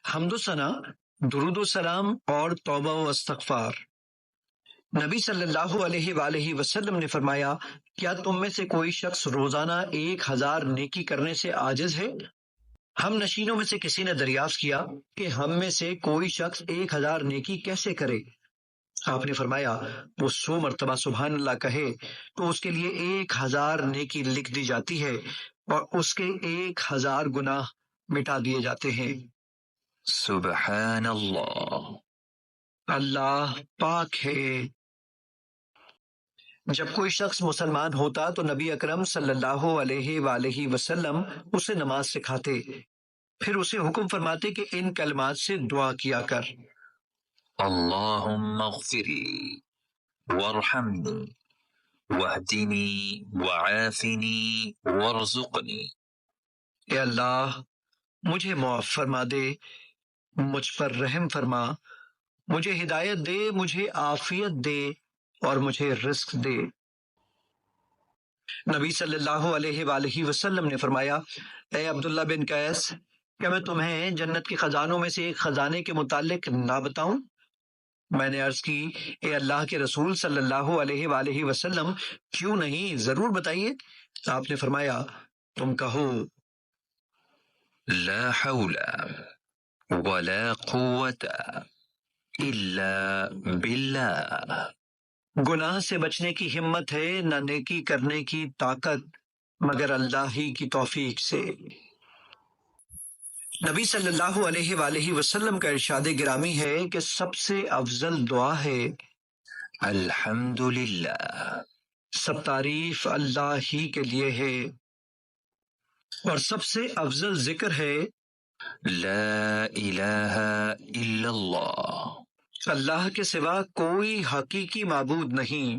حمد و ثنا، درود و سلام اور توبہ و استغفار۔ نبی صلی اللہ علیہ وآلہ وسلم نے فرمایا، کیا تم میں سے کوئی شخص روزانہ 1000 نیکی کرنے سے عاجز ہے؟ ہم نشینوں میں سے کسی نے دریافت کیا کہ ہم میں سے کوئی شخص 1000 نیکی کیسے کرے؟ آپ نے فرمایا، وہ 100 مرتبہ سبحان اللہ کہے تو اس کے لیے 1000 نیکی لکھ دی جاتی ہے اور اس کے 1000 گناہ مٹا دیے جاتے ہیں۔ سبحان اللہ، اللہ پاک ہے۔ جب کوئی شخص مسلمان ہوتا تو نبی اکرم صلی اللہ علیہ وآلہ وسلم اسے نماز سکھاتے، پھر اسے حکم فرماتے کہ ان کلمات سے دعا کیا کر۔ اللہم اغفری وارحمنی واہدنی وعافنی وارزقنی۔ اے اللہ، مجھے معاف فرما دے، مجھ پر رحم فرما، مجھے ہدایت دے، مجھے عافیت دے اور مجھے رزق دے۔ نبی صلی اللہ علیہ وآلہ وسلم نے فرمایا، اے عبداللہ بن قیس، کیا میں تمہیں جنت کے خزانوں میں سے ایک خزانے کے متعلق نہ بتاؤں؟ میں نے عرض کی، اے اللہ کے رسول صلی اللہ علیہ وآلہ وسلم، کیوں نہیں، ضرور بتائیے۔ آپ نے فرمایا، تم کہو، لا حول ولا قوت الا باللہ۔ گناہ سے بچنے کی ہمت ہے، نہ نیکی کرنے کی طاقت مگر اللہ ہی کی توفیق سے۔ نبی صلی اللہ علیہ وآلہ وسلم کا ارشاد گرامی ہے کہ سب سے افضل دعا ہے، الحمدللہ، سب تعریف اللہ ہی کے لیے ہے، اور سب سے افضل ذکر ہے، لا الہ الا اللہ۔ اللہ کے سوا کوئی حقیقی معبود نہیں۔